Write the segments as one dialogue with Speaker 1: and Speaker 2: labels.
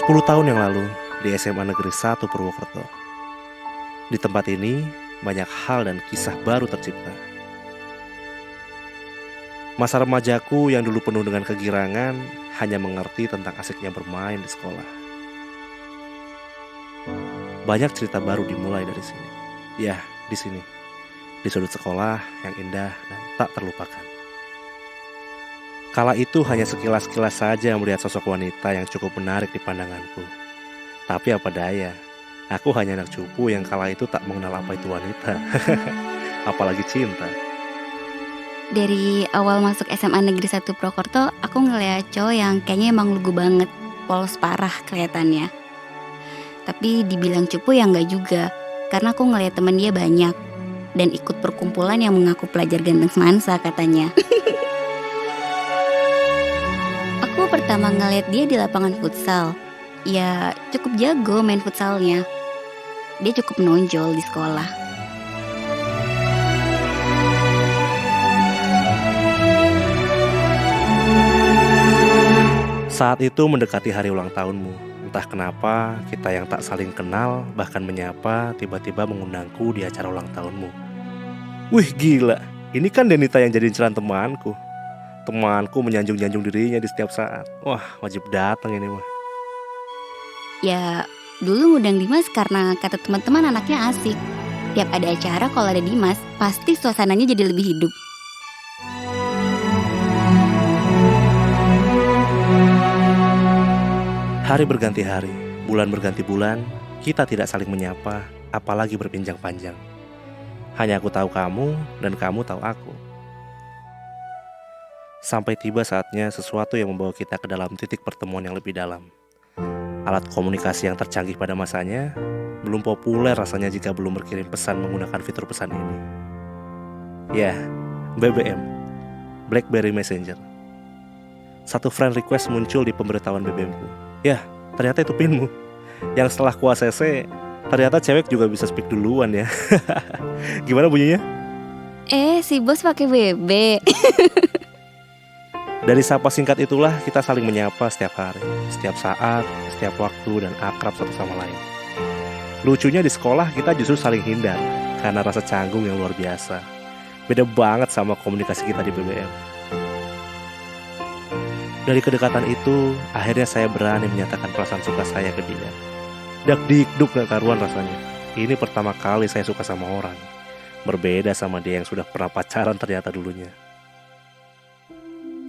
Speaker 1: 10 tahun yang lalu di SMA Negeri 1 Purwokerto. Di tempat ini banyak hal dan kisah baru tercipta. Masa remajaku yang dulu penuh dengan kegirangan hanya mengerti tentang asiknya bermain di sekolah. Banyak cerita baru dimulai dari sini. Ya, di sini. Di sudut sekolah yang indah dan tak terlupakan. Kala itu hanya sekilas-kilas saja melihat sosok wanita yang cukup menarik di pandanganku. Tapi apa daya, aku hanya anak cupu yang kala itu tak mengenal apa itu wanita. Apalagi cinta.
Speaker 2: Dari awal masuk SMA Negeri 1 Purwokerto, aku ngeliat cowok yang kayaknya emang lugu banget, polos parah kelihatannya. Tapi dibilang cupu ya enggak juga, karena aku ngeliat temen dia banyak dan ikut perkumpulan yang mengaku pelajar ganteng semansa katanya. Aku pertama ngeliat dia di lapangan futsal. Ya cukup jago main futsalnya. Dia cukup menonjol di sekolah.
Speaker 1: Saat itu mendekati hari ulang tahunmu. Entah kenapa kita yang tak saling kenal bahkan menyapa tiba-tiba mengundangku di acara ulang tahunmu. Wih gila, ini kan Denita yang jadi inceran temanku. Temanku menyanjung-nyanjung dirinya di setiap saat. Wah, wajib datang ini mah.
Speaker 2: Ya dulu ngundang Dimas karena kata teman-teman anaknya asik. Tiap ada acara kalau ada Dimas, pasti suasananya jadi lebih hidup.
Speaker 1: Hari berganti hari, bulan berganti bulan, kita tidak saling menyapa, apalagi berpinjang panjang. Hanya aku tahu kamu dan kamu tahu aku. Sampai tiba saatnya sesuatu yang membawa kita ke dalam titik pertemuan yang lebih dalam. Alat komunikasi yang tercanggih pada masanya belum populer rasanya jika belum berkirim pesan menggunakan fitur pesan ini. Ya, BBM, BlackBerry Messenger. Satu friend request muncul di pemberitahuan BBM-ku. Ya, ternyata itu pinmu. Yang setelah ku ACC, ternyata cewek juga bisa speak duluan ya. Gimana bunyinya?
Speaker 2: Si bos pakai BB.
Speaker 1: Dari sapa singkat itulah kita saling menyapa setiap hari, setiap saat, setiap waktu, dan akrab satu sama lain. Lucunya di sekolah kita justru saling hindar karena rasa canggung yang luar biasa. Beda banget sama komunikasi kita di BBM. Dari kedekatan itu, akhirnya saya berani menyatakan perasaan suka saya ke dia. Dak-dikduk gak karuan rasanya. Ini pertama kali saya suka sama orang. Berbeda sama dia yang sudah pernah pacaran ternyata dulunya.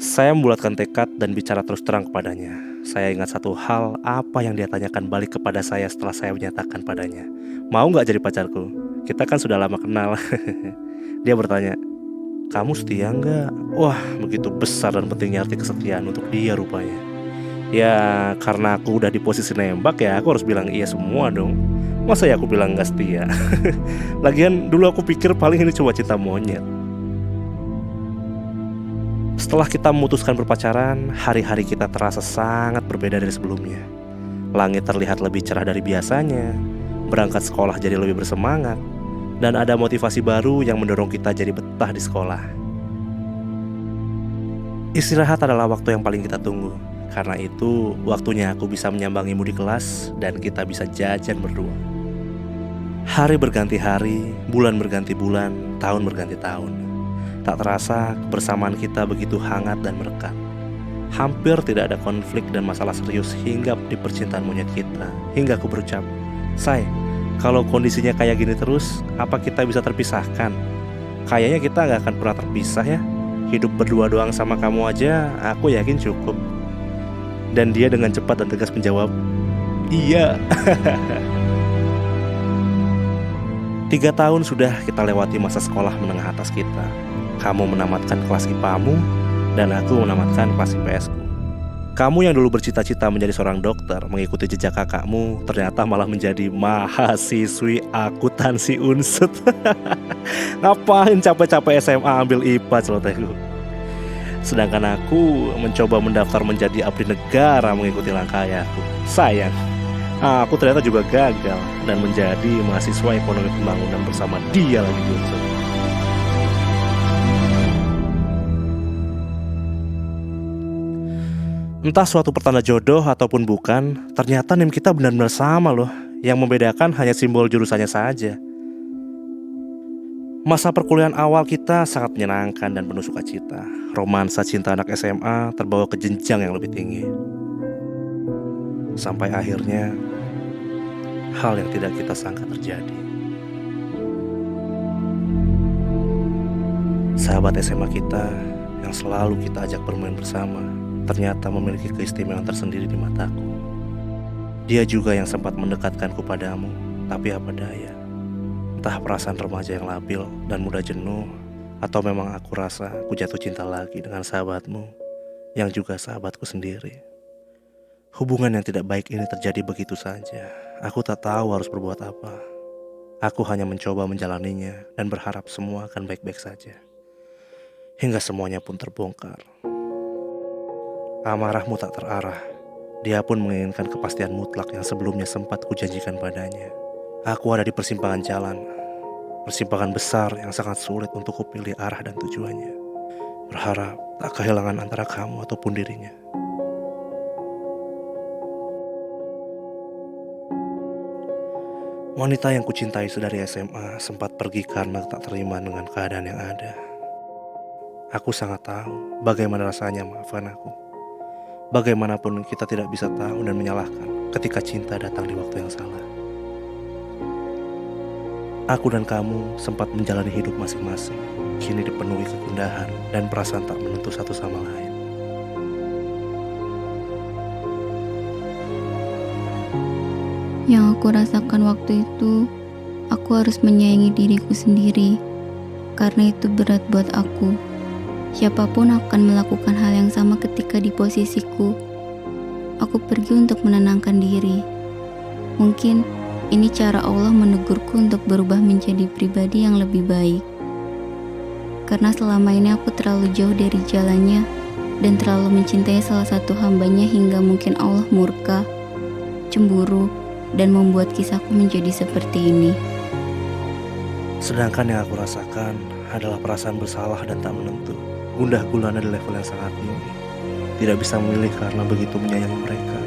Speaker 1: Saya membulatkan tekad dan bicara terus terang kepadanya. Saya ingat satu hal, apa yang dia tanyakan balik kepada saya setelah saya menyatakan padanya. Mau gak jadi pacarku? Kita kan sudah lama kenal. Dia bertanya, kamu setia gak? Wah, begitu besar dan pentingnya arti kesetiaan untuk dia rupanya. Ya, karena aku udah di posisi nembak ya aku harus bilang iya semua dong. Masa ya aku bilang gak setia? Lagian dulu aku pikir paling ini cuma cinta monyet. Setelah kita memutuskan berpacaran, hari-hari kita terasa sangat berbeda dari sebelumnya. Langit terlihat lebih cerah dari biasanya, berangkat sekolah jadi lebih bersemangat, dan ada motivasi baru yang mendorong kita jadi betah di sekolah. Istirahat adalah waktu yang paling kita tunggu. Karena itu, waktunya aku bisa menyambangimu di kelas dan kita bisa jajan berdua. Hari berganti hari, bulan berganti bulan, tahun berganti tahun. Tak terasa kebersamaan kita begitu hangat dan merekat. Hampir tidak ada konflik dan masalah serius hingga di percintaan monyet kita. Hingga aku berucap, Say, kalau kondisinya kayak gini terus, apa kita bisa terpisahkan? Kayaknya kita gak akan pernah terpisah ya. Hidup berdua doang sama kamu aja, aku yakin cukup. Dan dia dengan cepat dan tegas menjawab, iya. 3 tahun sudah kita lewati masa sekolah menengah atas kita. Kamu menamatkan kelas IPA-mu dan aku menamatkan kelas IPS-ku. Kamu yang dulu bercita-cita menjadi seorang dokter, mengikuti jejak kakakmu, ternyata malah menjadi mahasiswi akuntansi Unsut. Ngapain capek-capek SMA ambil IPA celotehku. Sedangkan aku mencoba mendaftar menjadi abdi negara mengikuti langkah ayahku. Sayang, aku ternyata juga gagal dan menjadi mahasiswa ekonomi pembangunan bersama dia lagi di Unsut. Entah suatu pertanda jodoh ataupun bukan, ternyata NIM kita benar-benar sama loh. Yang membedakan hanya simbol jurusannya saja. Masa perkuliahan awal kita sangat menyenangkan dan penuh sukacita. Romansa cinta anak SMA terbawa ke jenjang yang lebih tinggi. Sampai akhirnya, hal yang tidak kita sangka terjadi. Sahabat SMA kita yang selalu kita ajak bermain bersama ternyata memiliki keistimewaan tersendiri di mataku. Dia juga yang sempat mendekatkanku padamu, tapi apa daya. Entah perasaan remaja yang labil dan mudah jenuh, atau memang aku rasa aku jatuh cinta lagi dengan sahabatmu, yang juga sahabatku sendiri. Hubungan yang tidak baik ini terjadi begitu saja. Aku tak tahu harus berbuat apa. Aku hanya mencoba menjalaninya dan berharap semua akan baik-baik saja. Hingga semuanya pun terbongkar. Amarahmu tak terarah. Dia pun menginginkan kepastian mutlak yang sebelumnya sempat kujanjikan padanya. Aku ada di persimpangan jalan. Persimpangan besar yang sangat sulit untuk kupilih arah dan tujuannya. Berharap tak kehilangan antara kamu ataupun dirinya. Wanita yang kucintai sedari SMA sempat pergi karena tak terima dengan keadaan yang ada. Aku sangat tahu bagaimana rasanya maafkan aku. Bagaimanapun kita tidak bisa tahu dan menyalahkan ketika cinta datang di waktu yang salah. Aku dan kamu sempat menjalani hidup masing-masing, kini dipenuhi kegundahan dan perasaan tak menentu satu sama lain.
Speaker 2: Yang aku rasakan waktu itu, aku harus menyayangi diriku sendiri, karena itu berat buat aku. Siapapun akan melakukan hal yang sama ketika di posisiku. Aku pergi untuk menenangkan diri. Mungkin ini cara Allah menegurku untuk berubah menjadi pribadi yang lebih baik. Karena selama ini aku terlalu jauh dari jalannya dan terlalu mencintai salah satu hambanya hingga mungkin Allah murka, cemburu, dan membuat kisahku menjadi seperti ini.
Speaker 1: Sedangkan yang aku rasakan adalah perasaan bersalah dan tak menentu. Gundah gulana di level yang sangat tinggi. Tidak bisa memilih karena begitu menyayangi mereka.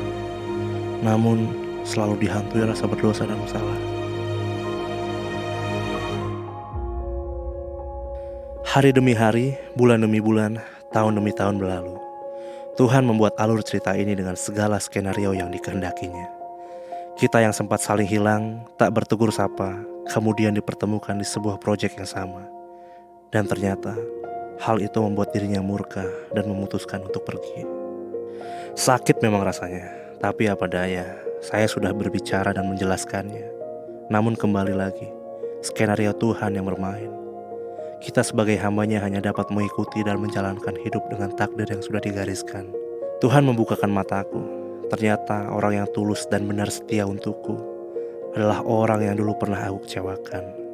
Speaker 1: Namun selalu dihantui rasa berdosa dan bersalah. Hari demi hari, bulan demi bulan, tahun demi tahun berlalu. Tuhan membuat alur cerita ini dengan segala skenario yang dikehendakinya. Kita yang sempat saling hilang, tak bertegur sapa, kemudian dipertemukan di sebuah proyek yang sama. Dan ternyata hal itu membuat dirinya murka dan memutuskan untuk pergi. Sakit memang rasanya, tapi apa daya, saya sudah berbicara dan menjelaskannya. Namun kembali lagi, skenario Tuhan yang bermain. Kita sebagai hambanya hanya dapat mengikuti dan menjalankan hidup dengan takdir yang sudah digariskan. Tuhan membukakan mataku. Ternyata orang yang tulus dan benar setia untukku adalah orang yang dulu pernah aku kecewakan.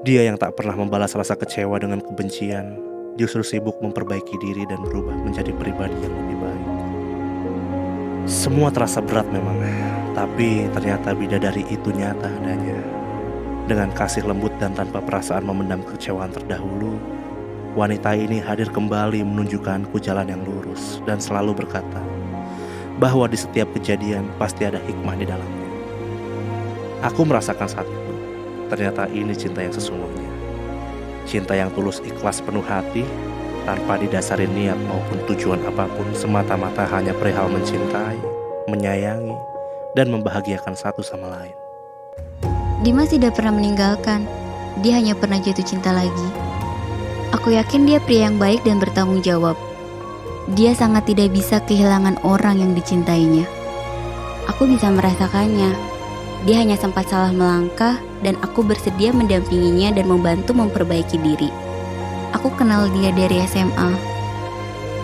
Speaker 1: Dia yang tak pernah membalas rasa kecewa dengan kebencian, justru sibuk memperbaiki diri dan berubah menjadi pribadi yang lebih baik. Semua terasa berat memang, tapi ternyata bidadari itu nyata adanya. Dengan kasih lembut dan tanpa perasaan memendam kekecewaan terdahulu, wanita ini hadir kembali menunjukkanku jalan yang lurus dan selalu berkata bahwa di setiap kejadian pasti ada hikmah di dalamnya. Aku merasakan saat itu. Ternyata ini cinta yang sesungguhnya. Cinta yang tulus ikhlas penuh hati, tanpa didasari niat maupun tujuan apapun, semata-mata hanya perihal mencintai, menyayangi, dan membahagiakan satu sama lain.
Speaker 2: Dimas tidak pernah meninggalkan, dia hanya pernah jatuh cinta lagi. Aku yakin dia pria yang baik dan bertanggung jawab. Dia sangat tidak bisa kehilangan orang yang dicintainya. Aku bisa merasakannya. Dia hanya sempat salah melangkah dan aku bersedia mendampinginya dan membantu memperbaiki diri. Aku kenal dia dari SMA.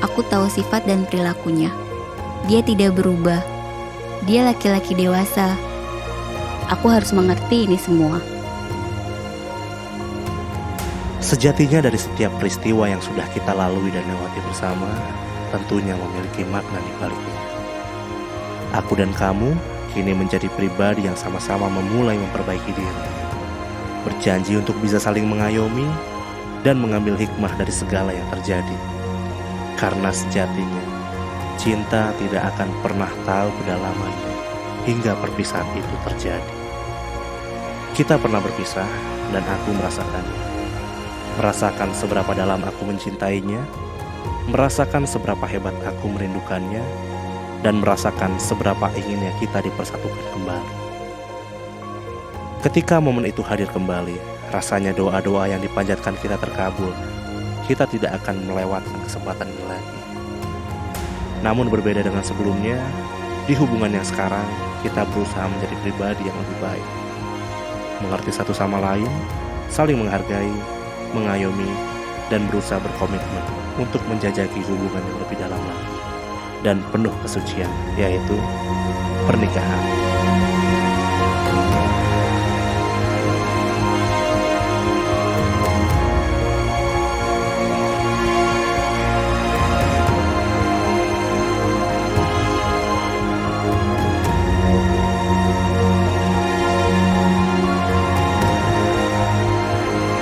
Speaker 2: Aku tahu sifat dan perilakunya. Dia tidak berubah. Dia laki-laki dewasa. Aku harus mengerti ini semua.
Speaker 1: Sejatinya dari setiap peristiwa yang sudah kita lalui dan lewati bersama, tentunya memiliki makna di baliknya. Aku dan kamu kini menjadi pribadi yang sama-sama memulai memperbaiki diri. Berjanji untuk bisa saling mengayomi dan mengambil hikmah dari segala yang terjadi. Karena sejatinya, cinta tidak akan pernah tahu kedalamannya hingga perpisahan itu terjadi. Kita pernah berpisah dan aku merasakannya. Merasakan seberapa dalam aku mencintainya, merasakan seberapa hebat aku merindukannya, dan merasakan seberapa inginnya kita dipersatukan kembali. Ketika momen itu hadir kembali, rasanya doa-doa yang dipanjatkan kita terkabul. Kita tidak akan melewatkan kesempatan ini lagi. Namun berbeda dengan sebelumnya, di hubungan yang sekarang, kita berusaha menjadi pribadi yang lebih baik. Mengerti satu sama lain, saling menghargai, mengayomi, dan berusaha berkomitmen untuk menjajaki hubungan yang lebih dalam lagi dan penuh kesucian, yaitu pernikahan.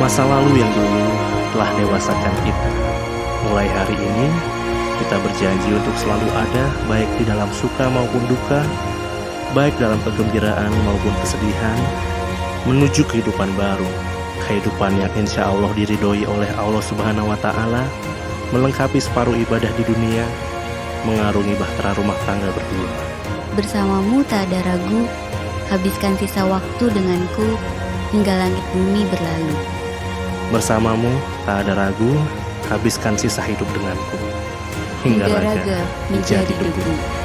Speaker 1: Masa lalu yang dulu telah dewasakan kita. Mulai hari ini, kita berjanji untuk selalu ada, baik di dalam suka maupun duka, baik dalam kegembiraan maupun kesedihan, menuju kehidupan baru, kehidupan yang insya Allah diridhoi oleh Allah Subhanahu wa Ta'ala, melengkapi separuh ibadah di dunia, mengarungi bahtera rumah tangga berdua.
Speaker 2: Bersamamu tak ada ragu, habiskan sisa waktu denganku hingga langit bumi berlalu.
Speaker 1: Bersamamu tak ada ragu, habiskan sisa hidup denganku hingga raga menjadi debu.